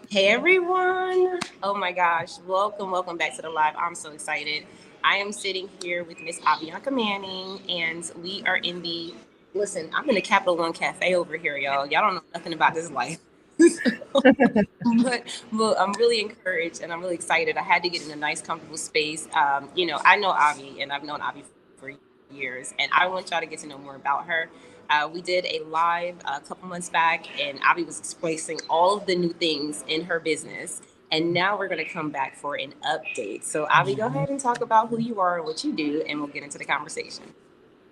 Hey everyone! Oh my gosh, welcome back to the live. I'm so excited. I am sitting here with Miss Avianca Manning, and we are in the listen. I'm in the Capital One Cafe over here, y'all. Y'all don't know nothing about this life. but I'm really encouraged and I'm really excited. I had to get in a nice, comfortable space. I know Avi and I've known Avi for years, and I want y'all to get to know more about her. We did a live a couple months back, and Avi was expressing all of the new things in her business. And now we're going to come back for an update. So, Avi, go ahead and talk about who you are and what you do, and we'll get into the conversation.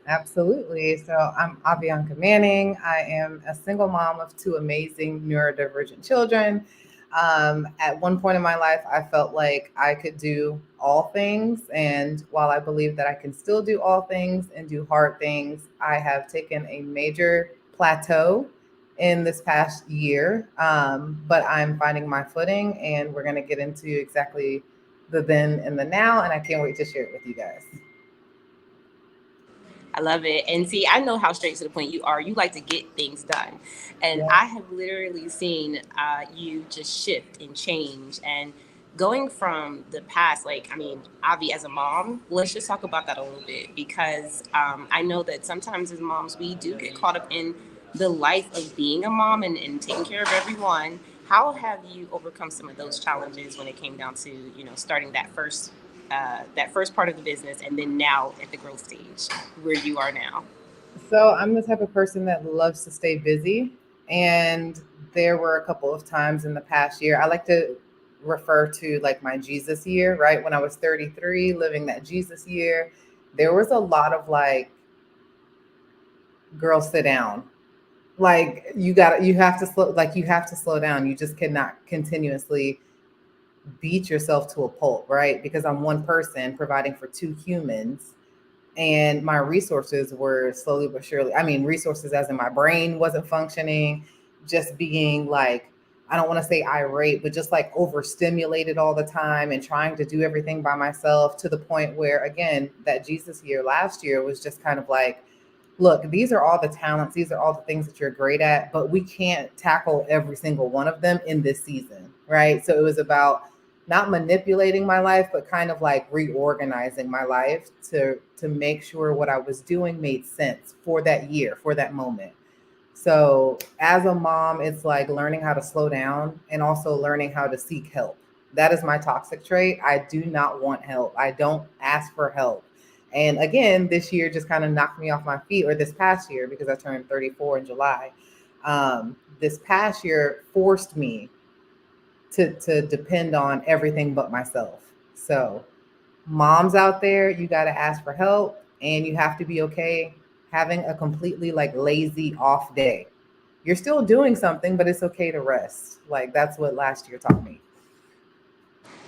Absolutely. So I'm Avianca Manning. I am a single mom of two amazing neurodivergent children. At one point in my life, I felt like I could do all things. And while I believe that I can still do all things and do hard things, I have taken a major plateau in this past year. But I'm finding my footing, and we're going to get into exactly the then and the now. And I can't wait to share it with you guys. I love it. And see, I know how straight to the point you are. You like to get things done. And Yeah. I have literally seen you just shift and change. And going from the past, like, I mean, Avi, as a mom, let's just talk about that a little bit because I know that sometimes as moms, we do get caught up in the life of being a mom and taking care of everyone. How have you overcome some of those challenges when it came down to, starting that first part of the business, and then now at the growth stage where you are now? So I'm the type of person that loves to stay busy. And there were a couple of times in the past year, I like to refer to like my Jesus year, right? When I was 33, living that Jesus year, there was a lot of like, girl, sit down. Like you have to slow down. You just cannot continuously beat yourself to a pulp, right? Because I'm one person providing for two humans, and my resources were slowly but surely, I mean, resources as in my brain wasn't functioning, just being like, I don't want to say irate, but just like overstimulated all the time and trying to do everything by myself, to the point where, again, that Jesus year last year was just kind of like, look, these are all the talents, these are all the things that you're great at, but we can't tackle every single one of them in this season, right? So it was about not manipulating my life, but kind of like reorganizing my life to make sure what I was doing made sense for that year, for that moment. So as a mom, it's like learning how to slow down and also learning how to seek help. That is my toxic trait. I do not want help. I don't ask for help. And again, this year just kind of knocked me off my feet, or this past year, because I turned 34 in July. This past year forced me to depend on everything but myself. So, moms out there, you got to ask for help, and you have to be okay having a completely like lazy off day. You're still doing something, but it's okay to rest. Like that's what last year taught me.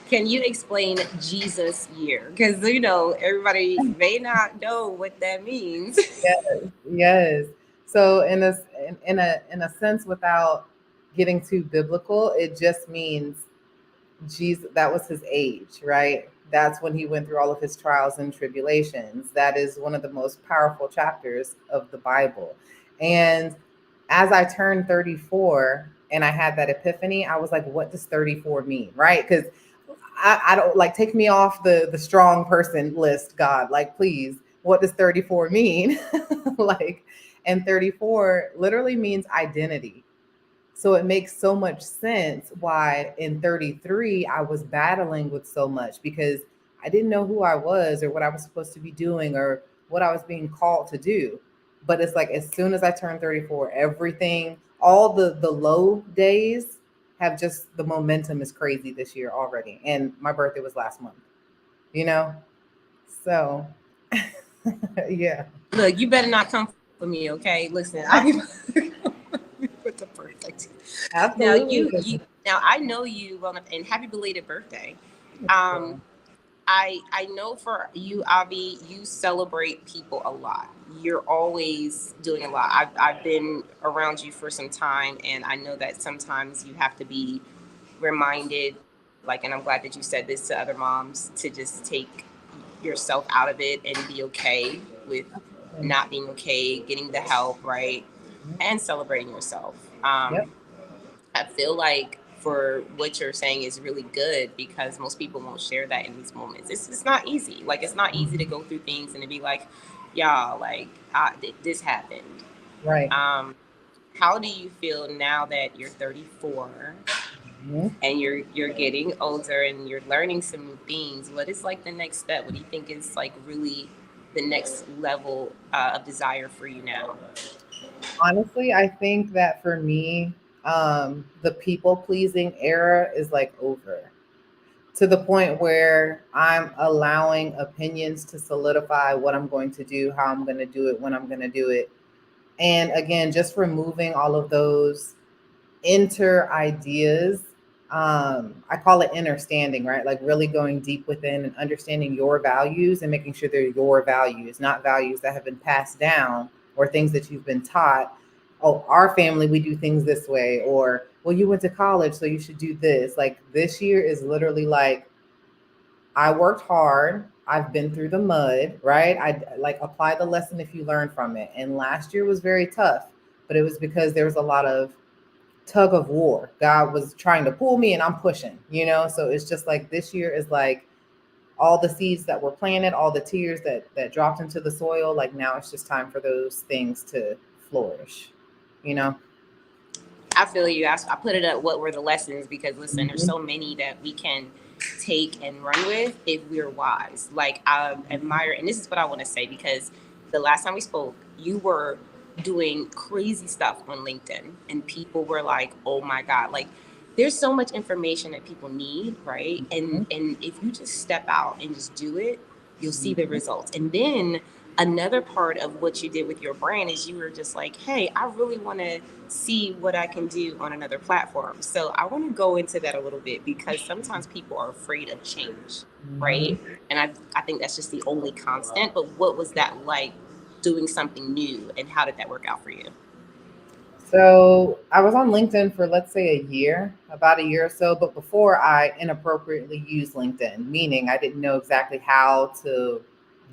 Can you explain Jesus year? Because everybody may not know what that means. Yes, yes. So in a sense, without getting too biblical, it just means Jesus, that was his age, right? That's when he went through all of his trials and tribulations. That is one of the most powerful chapters of the Bible. And as I turned 34 and I had that epiphany, I was like, what does 34 mean? Right? Because I don't like, take me off the strong person list, God. Like, please, what does 34 mean? Like, and 34 literally means identity. So it makes so much sense why in 33 I was battling with so much, because I didn't know who I was or what I was supposed to be doing or what I was being called to do. But it's like as soon as I turned 34, everything, all the low days have just, the momentum is crazy this year already. And my birthday was last month, you know? So yeah. Look, you better not come for me, okay? Listen, I'll be with the perfect. Now Absolutely. now I know you well enough, and happy belated birthday. Um, I know for you, Avi, you celebrate people a lot. You're always doing a lot. I've been around you for some time, and I know that sometimes you have to be reminded, like, and I'm glad that you said this to other moms, to just take yourself out of it and be okay with not being okay, getting the help, right, and celebrating yourself. Yep. I feel like for what you're saying is really good, because most people won't share that in these moments. It's not easy. Like, it's not easy to go through things and to be like, y'all, like, this happened. Right. How do you feel now that you're 34 Mhm. and you're getting older and you're learning some new things? What is like the next step? What do you think is like really the next level of desire for you now? Honestly, I think that for me, the people pleasing era is like over, to the point where I'm allowing opinions to solidify what I'm going to do, how I'm going to do it, when I'm going to do it. And again, just removing all of those inter ideas. I call it understanding, right? Like really going deep within and understanding your values and making sure they're your values, not values that have been passed down or things that you've been taught. Oh, our family, we do things this way, or well, you went to college, so you should do this. Like this year is literally like, I worked hard. I've been through the mud, right? I like apply the lesson if you learn from it. And last year was very tough, but it was because there was a lot of tug of war. God was trying to pull me and I'm pushing, you know? So it's just like this year is like all the seeds that were planted, all the tears that dropped into the soil, like now it's just time for those things to flourish, you know? I feel you. I put it up. What were the lessons? Because listen, there's Mhm. so many that we can take and run with if we're wise. Like, I admire, and this is what I want to say, because the last time we spoke, you were doing crazy stuff on LinkedIn, and people were like, "Oh my God!" Like, there's so much information that people need, right? Mhm. And if you just step out and just do it, you'll see the Mhm. results. And then another part of what you did with your brand is you were just like, hey, I really want to see what I can do on another platform. So I want to go into that a little bit, because sometimes people are afraid of change, Mhm. right? And I think that's just the only constant. But what was that like, doing something new, and how did that work out for you? So I was on LinkedIn for let's say a year, about a year or so. But before I inappropriately used LinkedIn, meaning I didn't know exactly how to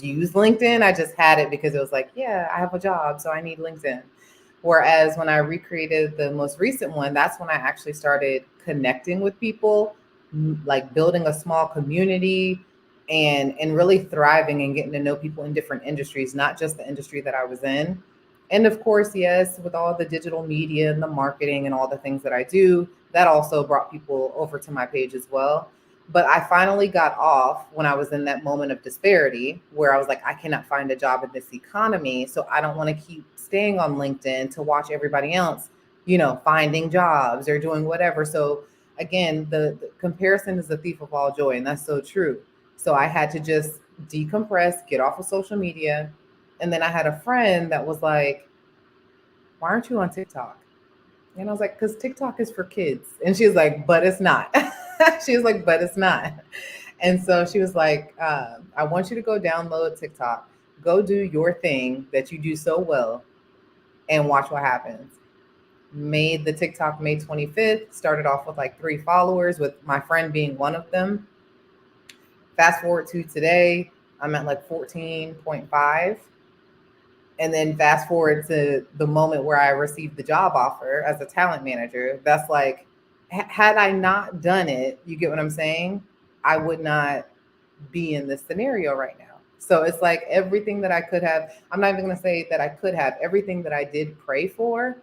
use LinkedIn. I just had it because it was like, yeah, I have a job, so I need LinkedIn. Whereas when I recreated the most recent one, that's when I actually started connecting with people, like building a small community and really thriving and getting to know people in different industries, not just the industry that I was in. And of course, yes, with all the digital media and the marketing and all the things that I do, that also brought people over to my page as well. But I finally got off when I was in that moment of disparity where I was like, I cannot find a job in this economy. So I don't want to keep staying on LinkedIn to watch everybody else, finding jobs or doing whatever. So again, the comparison is the thief of all joy. And that's so true. So I had to just decompress, get off of social media. And then I had a friend that was like, why aren't you on TikTok? And I was like, because TikTok is for kids. And she was like, but it's not. She was like, but it's not. And so she was like, I want you to go download TikTok, go do your thing that you do so well, and watch what happens. Made the TikTok May 25th, started off with like 3 followers, with my friend being one of them. Fast forward to today, I'm at like 14.5. And then fast forward to the moment where I received the job offer as a talent manager. That's like, had I not done it, you get what I'm saying? I would not be in this scenario right now. So it's like everything that I could have, I'm not even going to say that I could have, everything that I did pray for,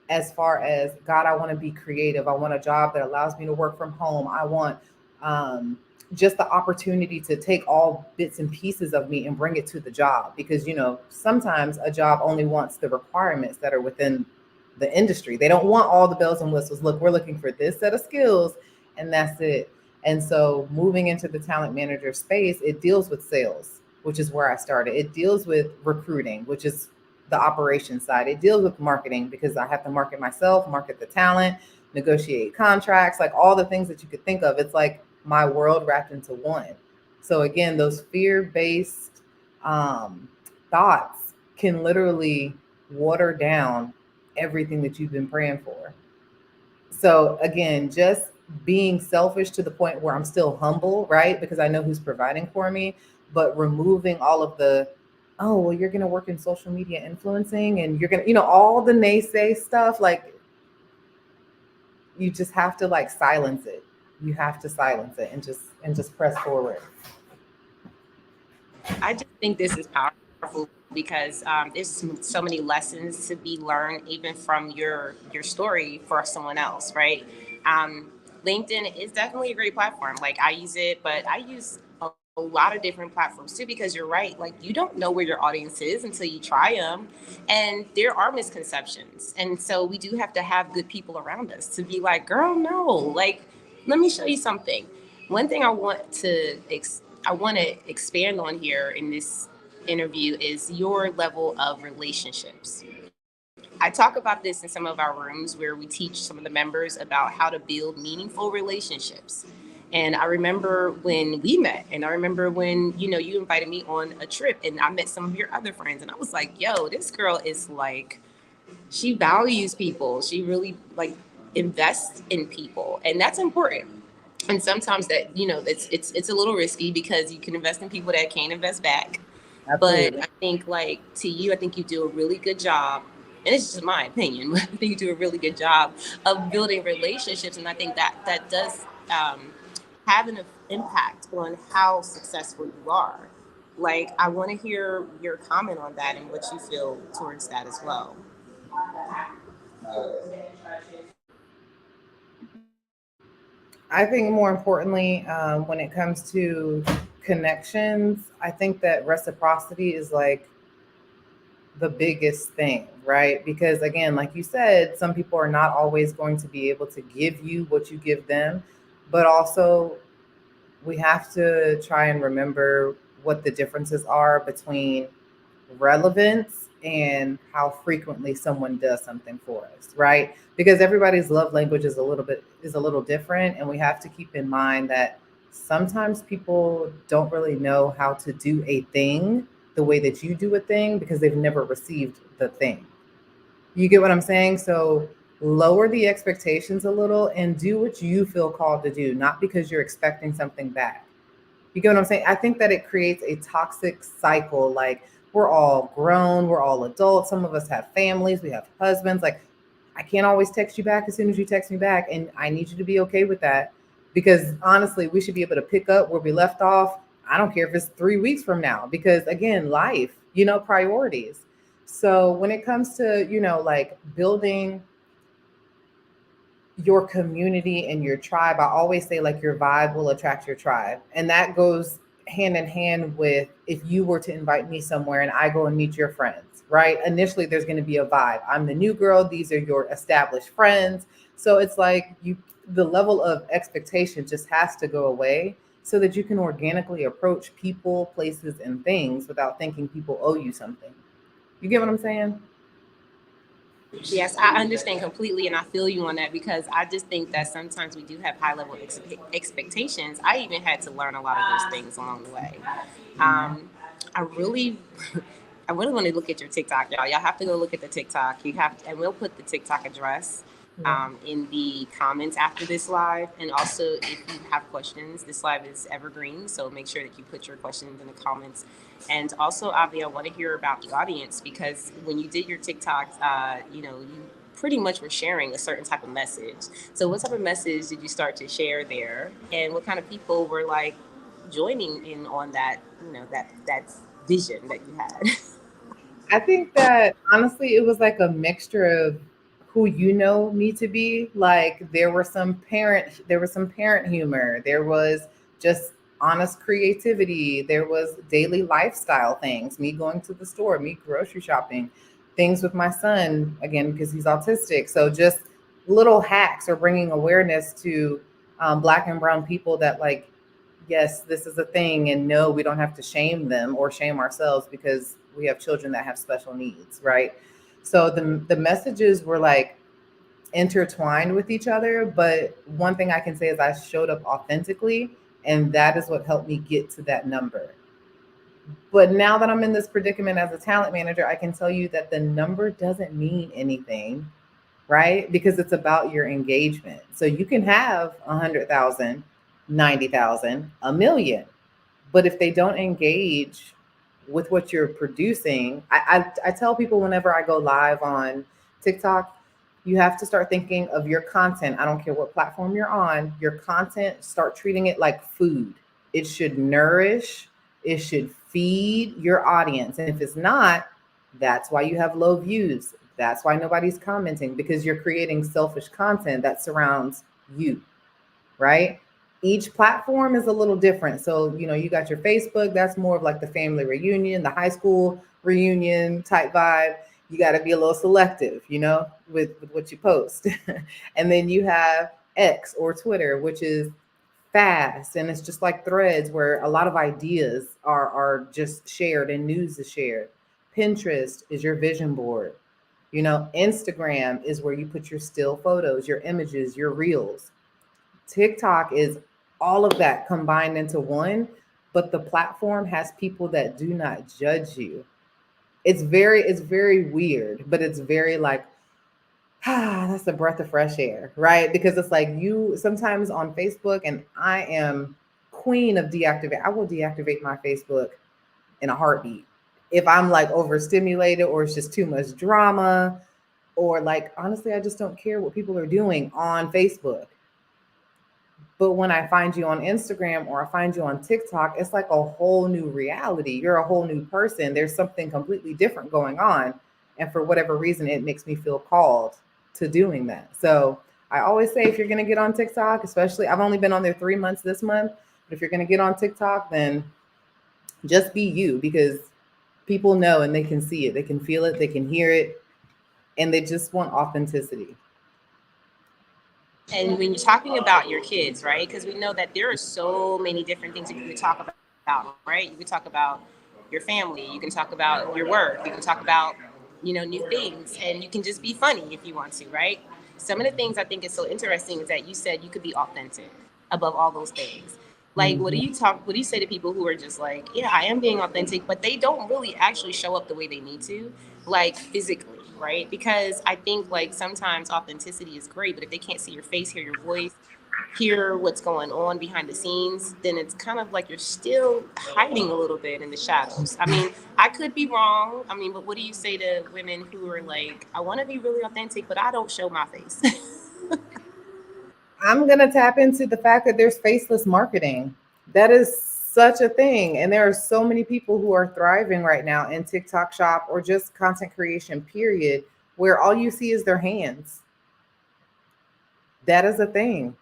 as far as God, I want to be creative. I want a job that allows me to work from home. I want um, just the opportunity to take all bits and pieces of me and bring it to the job. Because, sometimes a job only wants the requirements that are within the industry. They don't want all the bells and whistles. Look, we're looking for this set of skills, and that's it. And so moving into the talent manager space, it deals with sales, which is where I started. It deals with recruiting, which is the operations side. It deals with marketing because I have to market myself, market the talent, negotiate contracts, like all the things that you could think of. It's like my world wrapped into one. So again, those fear-based um, thoughts can literally water down everything that you've been praying for. So again, just being selfish to the point where I'm still humble, right? Because I know who's providing for me, but removing all of the, oh, well, you're going to work in social media influencing and you're going to, all the naysay stuff. Like you just have to like silence it. You have to silence it and just press forward. I just think this is powerful because there's so many lessons to be learned, even from your story for someone else, right? Um, LinkedIn is definitely a great platform. Like I use it, but I use a lot of different platforms too because you're right. Like you don't know where your audience is until you try them, and there are misconceptions, and so we do have to have good people around us to be like, "Girl, no, like let me show you something." One thing I want to expand on here in this interview is your level of relationships. I talk about this in some of our rooms where we teach some of the members about how to build meaningful relationships. And I remember when we met, and I remember when you invited me on a trip, and I met some of your other friends, and I was like, "Yo, this girl is like, she values people. She really like invests in people, and that's important." And sometimes that it's a little risky because you can invest in people that can't invest back. But Absolutely. I think, like, to you, I think you do a really good job, and it's just my opinion, but I think you do a really good job of building relationships, and I think that that does have an impact on how successful you are. Like, I want to hear your comment on that and what you feel towards that as well. I think more importantly, when it comes to connections, I think that reciprocity is like the biggest thing, right? Because again, like you said, some people are not always going to be able to give you what you give them, but also we have to try and remember what the differences are between relevance and how frequently someone does something for us, right? Because everybody's love language is a little different, and we have to keep in mind that sometimes people don't really know how to do a thing the way that you do a thing because they've never received the thing. You get what I'm saying? So lower the expectations a little and do what you feel called to do, not because you're expecting something back. You get what I'm saying? I think that it creates a toxic cycle. Like we're all grown, we're all adults. Some of us have families, we have husbands. Like I can't always text you back as soon as you text me back. And I need you to be okay with that. Because honestly, we should be able to pick up where we left off. I don't care if it's 3 weeks from now, because again, life, priorities. So when it comes to, like building your community and your tribe, I always say like your vibe will attract your tribe. And that goes hand in hand with if you were to invite me somewhere and I go and meet your friends, right? Initially there's going to be a vibe. I'm the new girl, these are your established friends. So it's like the level of expectation just has to go away so that you can organically approach people, places and things without thinking people owe you something. You get what I'm saying? Yes, I understand completely, and I feel you on that because I just think that sometimes we do have high level expectations. I even had to learn a lot of those things along the way. Um, I really, I really want to look at your TikTok, y'all. Y'all have to go look at the TikTok. You have, to, and we'll put the TikTok address Yeah. in the comments after this live. And also, if you have questions, this live is evergreen, so make sure that you put your questions in the comments. And also, Avi, I want to hear about the audience because when you did your TikToks, you pretty much were sharing a certain type of message. So, what type of message did you start to share there, and what kind of people were like joining in on that? That vision that you had. I think that honestly, it was like a mixture of who you know me to be. Like there was some parent humor. There was just honest creativity. There was daily lifestyle things. Me going to the store, me grocery shopping, things with my son again because he's autistic. So just little hacks or bringing awareness to Black and Brown people that like yes, this is a thing, and no, we don't have to shame them or shame ourselves because we have children that have special needs, right? So the messages were like intertwined with each other, but one thing I can say is I showed up authentically, and that is what helped me get to that number. But now that I'm in this predicament as a talent manager, I can tell you that the number doesn't mean anything, right? Because it's about your engagement. So you can have 100,000, 90,000, a million, but if they don't engage with what you're producing, I tell people whenever I go live on TikTok, You have to start thinking of your content. I don't care what platform you're on, your content, start treating it like food. It should nourish, it should feed your audience. And if it's not, that's why you have low views. That's why nobody's commenting, because you're creating selfish content that surrounds you, right? Each platform is a little different. So, you got your Facebook, that's more of like the family reunion, the high school reunion type vibe. You got to be a little selective, with what you post. And then you have X or Twitter, which is fast. And it's just like threads where a lot of ideas are just shared and news is shared. Pinterest is your vision board. Instagram is where you put your still photos, your images, your reels. TikTok is all of that combined into one, but the platform has people that do not judge you. It's very weird, but it's very like, that's a breath of fresh air, right? Because it's like you sometimes on Facebook, and I am queen of deactivate. I will deactivate my Facebook in a heartbeat if I'm like overstimulated or it's just too much drama, or like honestly, I just don't care what people are doing on Facebook. But when I find you on Instagram or I find you on TikTok, it's like a whole new reality. You're a whole new person. There's something completely different going on. And for whatever reason, it makes me feel called to doing that. So I always say, if you're going to get on TikTok, especially, I've only been on there 3 months this month, but if you're going to get on TikTok, then just be you, because people know and they can see it, they can feel it, they can hear it, and they just want authenticity. And when you're talking about your kids, right? Because we know that there are so many different things that you could talk about, right? You could talk about your family, you can talk about your work, you can talk about, new things, and you can just be funny if you want to, right? Some of the things I think is so interesting is that you said you could be authentic above all those things. Like, Mhm. what do you say to people who are just like, yeah, I am being authentic, but they don't really actually show up the way they need to, like physically, right? Because I think like sometimes authenticity is great, but if they can't see your face, hear your voice, hear what's going on behind the scenes, then it's kind of like you're still hiding a little bit in the shadows. I mean, I could be wrong. I mean, but what do you say to women who are like, I want to be really authentic, but I don't show my face? I'm going to tap into the fact that there's faceless marketing. That is such a thing. And there are so many people who are thriving right now in TikTok shop or just content creation, period, where all you see is their hands. That is a thing.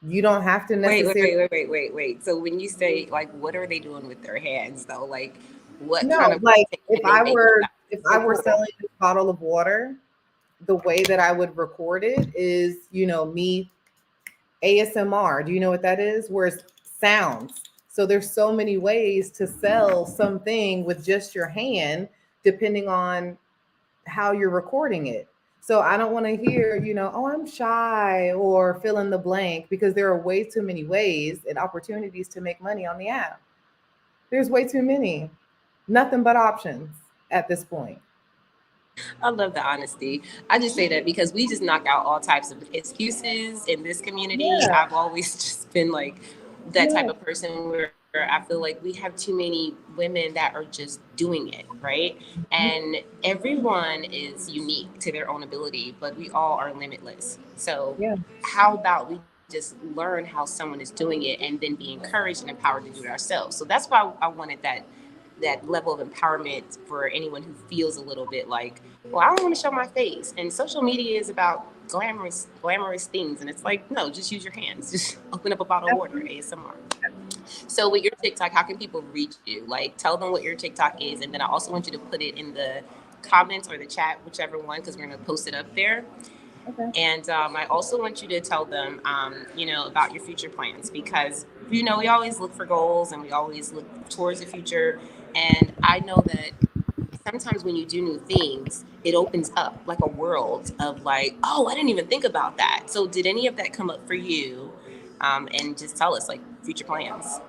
You don't have to Wait, wait, necessarily. wait, wait, wait, wait, wait. So when you say like, what are they doing with their hands though? Like, what kind No, of like content can they make with that? if I So were cool. selling this bottle of water, the way that I would record it is, me ASMR. Do you know what that is? Where it's sounds. So there's so many ways to sell something with just your hand, depending on how you're recording it. So I don't want to hear, oh, I'm shy or fill in the blank, because there are way too many ways and opportunities to make money on the app. There's way too many. Nothing but options at this point. I love the honesty. I just say that because we just knock out all types of excuses in this community. Yeah, I've always just been like that type yeah, of person where I feel like we have too many women that are just doing it, right? And everyone is unique to their own ability, but we all are limitless. So, yeah, how about we just learn how someone is doing it and then be encouraged and empowered to do it ourselves? So that's why I wanted that level of empowerment for anyone who feels a little bit like, well, I don't want to show my face. And social media is about glamorous things. And it's like, no, just use your hands. Just open up a bottle of water, absolutely. ASMR. So with your TikTok, how can people reach you? Like, tell them what your TikTok is. And then I also want you to put it in the comments or the chat, whichever one, because we're going to post it up there. Okay. And I also want you to tell them, about your future plans because, we always look for goals and we always look towards the future. And I know that sometimes when you do new things, it opens up like a world of like, oh, I didn't even think about that. So did any of that come up for you? And just tell us like future plans.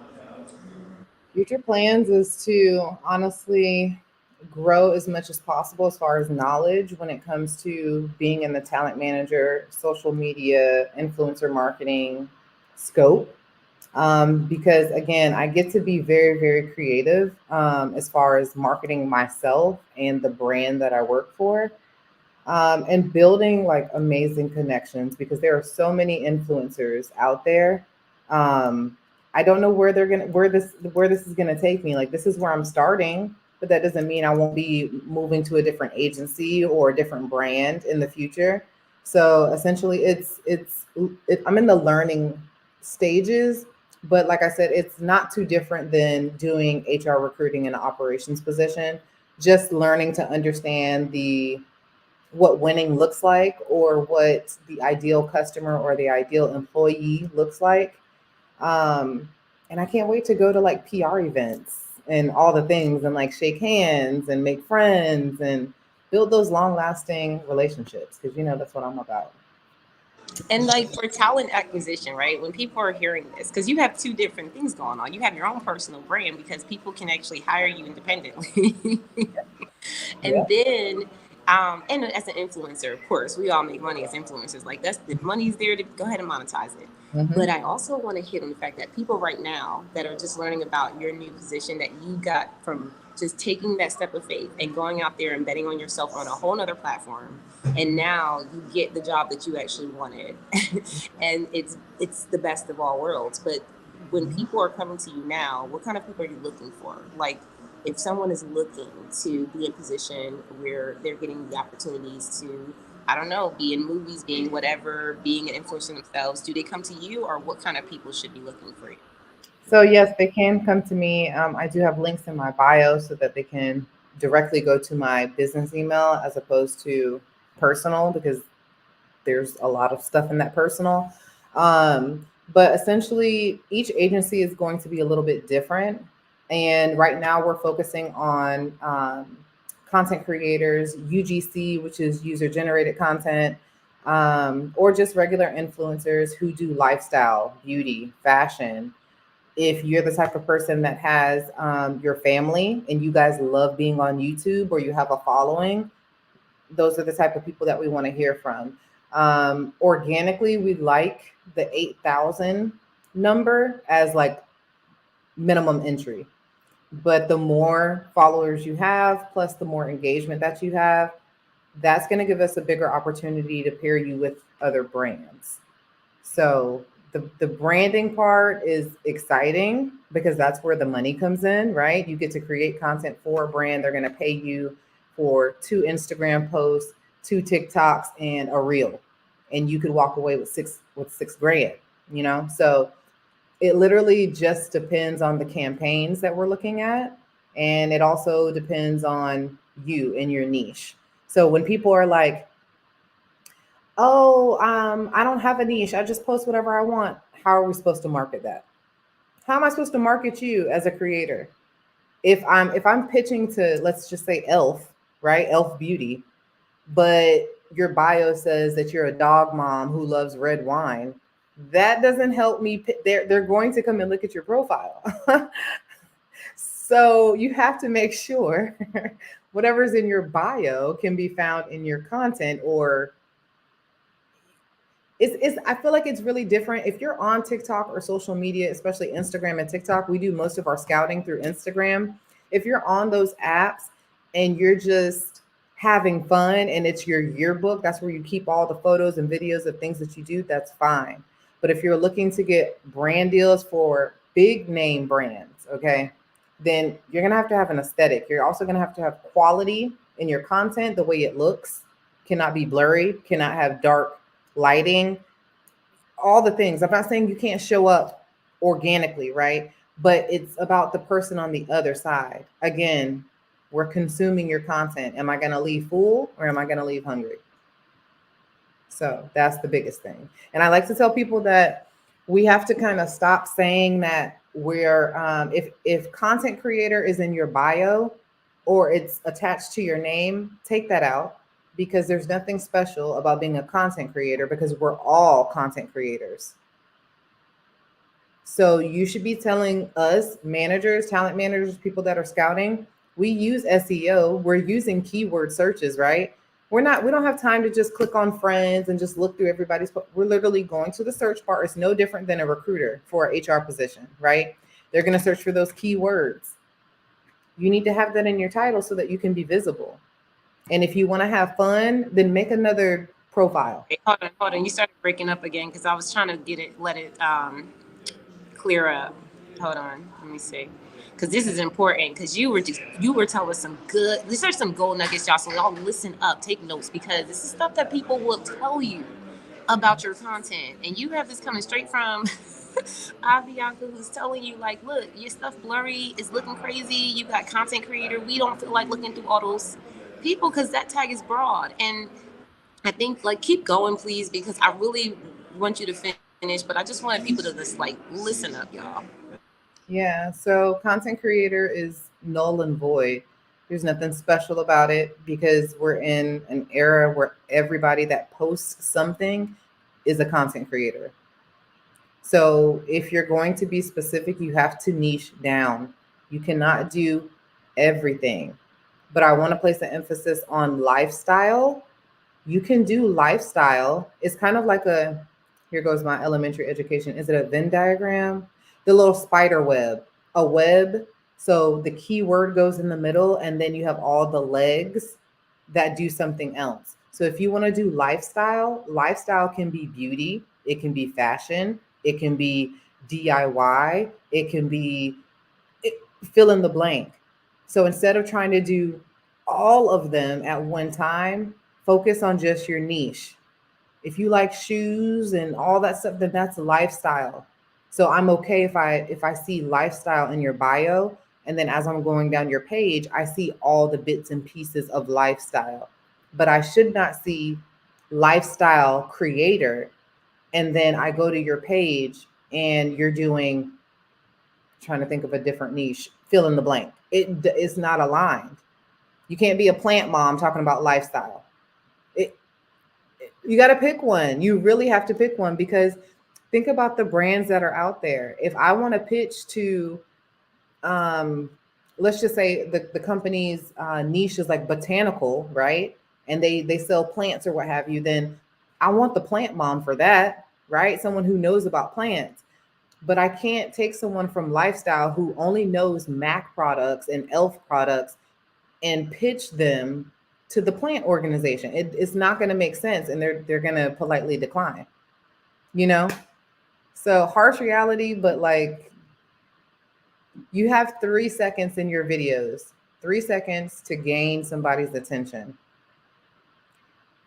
Future plans is to honestly grow as much as possible as far as knowledge when it comes to being in the talent manager, social media, influencer marketing scope. Because again, I get to be very, very creative as far as marketing myself and the brand that I work for. And building like amazing connections because there are so many influencers out there. Um, I don't know where this is gonna take me. Like this is where I'm starting, but that doesn't mean I won't be moving to a different agency or a different brand in the future. So essentially, I'm in the learning stages, but like I said, it's not too different than doing HR recruiting in an operations position. Just learning to understand the what winning looks like or what the ideal customer or the ideal employee looks like. Um, and I can't wait to go to like PR events and all the things and like shake hands and make friends and build those long lasting relationships because that's what I'm about. And like for talent acquisition, right? When people are hearing this, because you have two different things going on. You have your own personal brand because people can actually hire you independently. And Yeah. then and as an influencer, of course, we all make money as influencers. Like that's the money's there to go ahead and monetize it. But Hmm. I also want to hit on the fact that people right now that are just learning about your new position that you got from just taking that step of faith and going out there and betting on yourself on a whole nother platform, and now you get the job that you actually wanted. And it's the best of all worlds. But when people are coming to you now, what kind of people are you looking for? Like if someone is looking to be in a position where they're getting the opportunities to, I don't know, be in movies, being whatever, being an influencer themselves, do they come to you, or what kind of people should be looking for you? So yes, they can come to me. I do have links in my bio so that they can directly go to my business email as opposed to personal because there's a lot of stuff in that personal. But essentially, each agency is going to be a little bit different. And right now, we're focusing on content creators, UGC, which is user generated content, or just regular influencers who do lifestyle, beauty, fashion. If you're the type of person that has your family and you guys love being on YouTube or you have a following, those are the type of people that we want to hear from. Organically, we like the 8,000 number as like minimum entry. But the more followers you have, plus the more engagement that you have, that's going to give us a bigger opportunity to pair you with other brands. So the branding part is exciting because that's where the money comes in, right? You get to create content for a brand. They're going to pay you for 2 Instagram posts, 2 TikToks, and a reel, and you could walk away with 6 grand. So it literally just depends on the campaigns that we're looking at, and it also depends on you and your niche. So when people are like, oh, I don't have a niche. I just post whatever I want. How are we supposed to market that? How am I supposed to market you as a creator? If I'm pitching to, let's just say Elf, right? Elf Beauty, but your bio says that you're a dog mom who loves red wine. That doesn't help me. They're going to come and look at your profile. So you have to make sure whatever's in your bio can be found in your content, or it's I feel like it's really different if you're on TikTok or social media, especially Instagram and TikTok. We do most of our scouting through Instagram. If you're on those apps and you're just having fun and it's your yearbook, that's where you keep all the photos and videos of things that you do, that's fine. But if you're looking to get brand deals for big name brands, okay, then you're going to have an aesthetic. You're also going to have quality in your content. The way it looks cannot be blurry, cannot have dark lighting, all the things. I'm not saying you can't show up organically, right? But it's about the person on the other side. Again, we're consuming your content. Am I going to leave full or am I going to leave hungry? So that's the biggest thing. And I like to tell people that we have to kind of stop saying that we're if content creator is in your bio or it's attached to your name, take that out because there's nothing special about being a content creator because we're all content creators. So you should be telling us managers, talent managers, people that are scouting, we use SEO, we're using keyword searches, right? We don't have time to just click on friends and just look through everybody's. We're literally going to the search bar. It's no different than a recruiter for an HR position, right? They're going to search for those keywords. You need to have that in your title so that you can be visible. And if you want to have fun, then make another profile. Wait, hold on. You started breaking up again because I was trying to get it, let it clear up. Hold on, let me see. Because this is important. Because you were telling us some good. These are some gold nuggets, y'all. So y'all listen up, take notes, because this is stuff that people will tell you about your content, and you have this coming straight from Avianca, who's telling you like, look, your stuff blurry, it's looking crazy. You got content creator. We don't feel like looking through all those people because that tag is broad. And I think like keep going, please, because I really want you to finish, but I just wanted people to just like listen up, y'all. Yeah, so content creator is null and void. There's nothing special about it because we're in an era where everybody that posts something is a content creator. So if you're going to be specific, you have to niche down. You cannot do everything. But I want to place an emphasis on lifestyle. You can do lifestyle. It's kind of like here goes my elementary education. Is it a Venn diagram? The little spider web, a web. So the keyword goes in the middle, and then you have all the legs that do something else. So if you want to do lifestyle, lifestyle can be beauty, it can be fashion, it can be DIY, it can be fill in the blank. So instead of trying to do all of them at one time, focus on just your niche. If you like shoes and all that stuff, then that's lifestyle. So I'm okay if I see lifestyle in your bio, and then as I'm going down your page, I see all the bits and pieces of lifestyle. But I should not see lifestyle creator, and then I go to your page and you're doing, trying to think of a different niche, fill in the blank. It's not aligned. You can't be a plant mom talking about lifestyle. It, you got to pick one. You really have to pick one, because think about the brands that are out there. If I want to pitch to, um, let's just say the company's niche is like botanical, right? And they sell plants or what have you, then I want the plant mom for that, right? Someone who knows about plants. But I can't take someone from lifestyle who only knows Mac products and Elf products and pitch them to the plant organization. It's not going to make sense, and they're going to politely decline. You know, so harsh reality, but like, you have 3 seconds in your videos, 3 seconds to gain somebody's attention.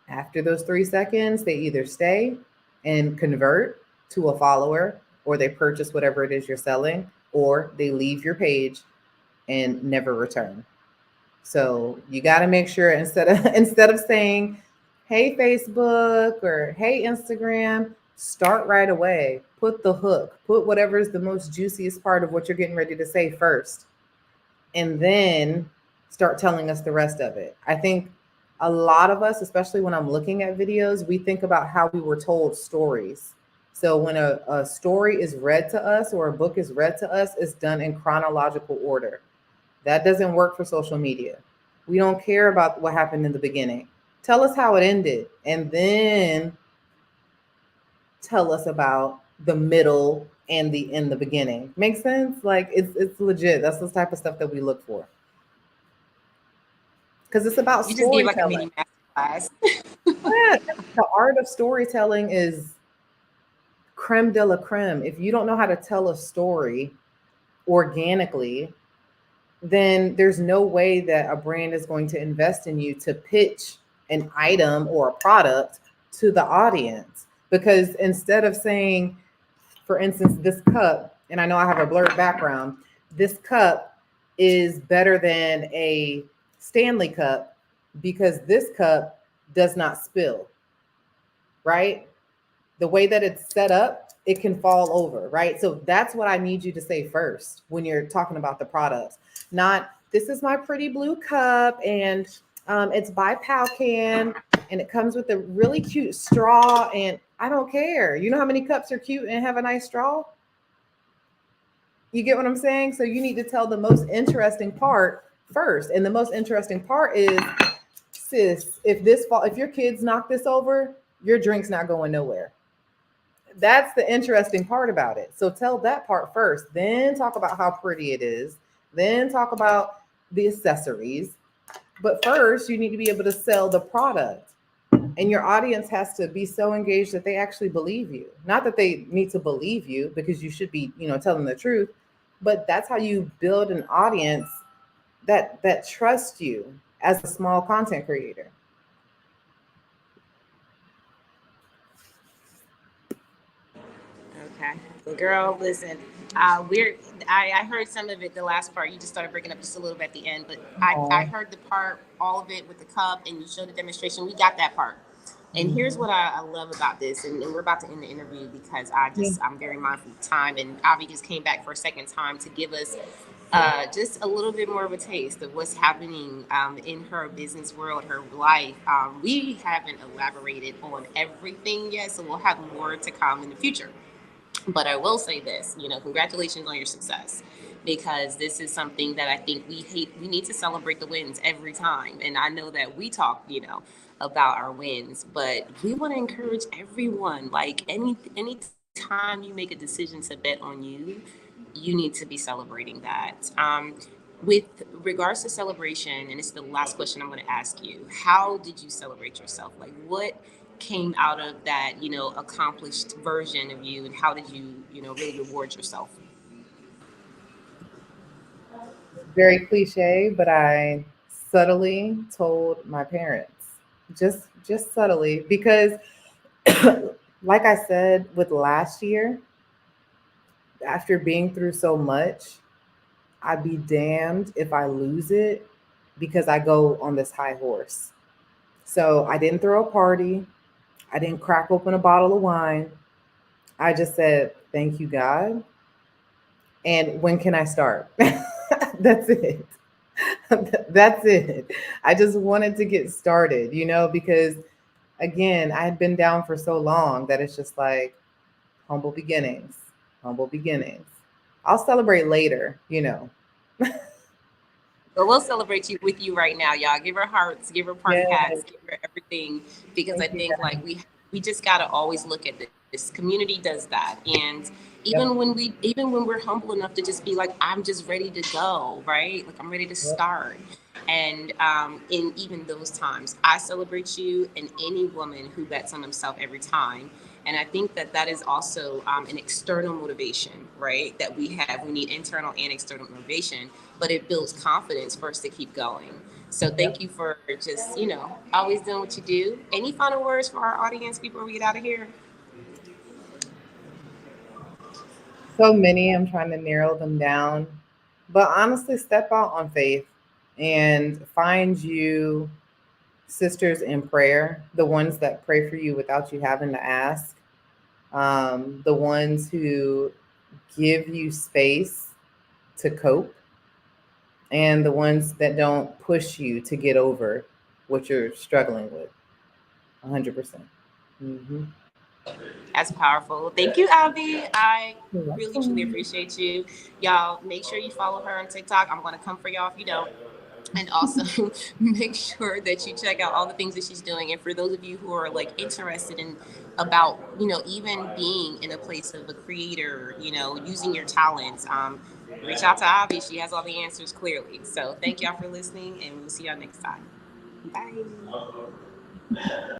After those 3 seconds, they either stay and convert to a follower, or they purchase whatever it is you're selling, or they leave your page and never return. So you got to make sure, instead of saying, "Hey Facebook" or "Hey Instagram," start right away. Put the hook. Put whatever is the most juiciest part of what you're getting ready to say first, and then start telling us the rest of it. I think a lot of us, especially when I'm looking at videos, we think about how we were told stories. So when a story is read to us, or a book is read to us, it's done in chronological order. That doesn't work for social media. We don't care about what happened in the beginning. Tell us how it ended, and then tell us about the middle and the beginning. Make sense? Like, it's legit. That's the type of stuff that we look for, because it's about You just gave like a storytelling. mini master class. Yeah, the art of storytelling is creme de la creme. If you don't know how to tell a story organically, then there's no way that a brand is going to invest in you to pitch an item or a product to the audience. Because instead of saying, for instance, this cup, and I know I have a blurred background, this cup is better than a Stanley cup because this cup does not spill, right? The way that it's set up, it can fall over, right? So that's what I need you to say first when you're talking about the products. Not, "This is my pretty blue cup, and it's by Palcan, and it comes with a really cute straw." And I don't care. You know how many cups are cute and have a nice straw? You get what I'm saying? So you need to tell the most interesting part first. And the most interesting part is, sis, if your kids knock this over, your drink's not going nowhere. That's the interesting part about it. So tell that part first, then talk about how pretty it is, then talk about the accessories, But first, you need to be able to sell the product. And your audience has to be so engaged that they actually believe you. Not that they need to believe you, because you should be, telling the truth, but that's how you build an audience that trusts you as a small content creator. Okay. Well, girl, listen. We're. I heard some of it. The last part you just started breaking up just a little bit at the end, but I Oh, heard the part, all of it with the cup, and you showed the demonstration. We got that part. And here's mhm. what I love about this, and we're about to end the interview because Yeah. I'm very mindful of time, and Avi just came back for a second time to give us just a little bit more of a taste of what's happening in her business world, her life. We haven't elaborated on everything yet, so we'll have more to come in the future. But I will say this, congratulations on your success, because this is something that I think we need to celebrate the wins every time. And I know that we talk, about our wins, but we want to encourage everyone. Like any time you make a decision to bet on you need to be celebrating that. With regards to celebration, and it's the last question I'm going to ask you, how did you celebrate yourself? Like, what came out of that, accomplished version of you, and how did you, really reward yourself? Very cliche, but I subtly told my parents, just subtly, because like I said, with last year, after being through so much, I'd be damned if I lose it because I go on this high horse. So I didn't throw a party. I didn't crack open a bottle of wine. I just said, thank you, God. And when can I start? That's it. That's it. I just wanted to get started, because again, I had been down for so long that it's just like humble beginnings, humble beginnings. I'll celebrate later. But we'll celebrate you with you right now, y'all. Give her hearts, give her party hats, Yes. give her everything, because I Thank you, think like guys. we just gotta always look at this. Community does that, and Yep. even when we're humble enough to just be like, I'm just ready to go, right? Like I'm ready to Yep. start. And in even those times, I celebrate you and any woman who bets on themselves every time. And I think that that is also an external motivation, right? That we have. We need internal and external motivation, but it builds confidence for us to keep going. So thank Yep. you for just, always doing what you do. Any final words for our audience before we get out of here? So many, I'm trying to narrow them down. But honestly, step out on faith and find you sisters in prayer, the ones that pray for you without you having to ask, the ones who give you space to cope, and the ones that don't push you to get over what you're struggling with. 100%. Mm-hmm. That's powerful. Thank you, Abby. I You're really, truly welcome. appreciate you. Y'all, make sure you follow her on TikTok. I'm going to come for y'all if you don't. And also make sure that you check out all the things that she's doing. And for those of you who are like interested in about, even being in a place of a creator, using your talents, reach out to Avi. She has all the answers clearly. So thank y'all for listening, and we'll see y'all next time. Bye.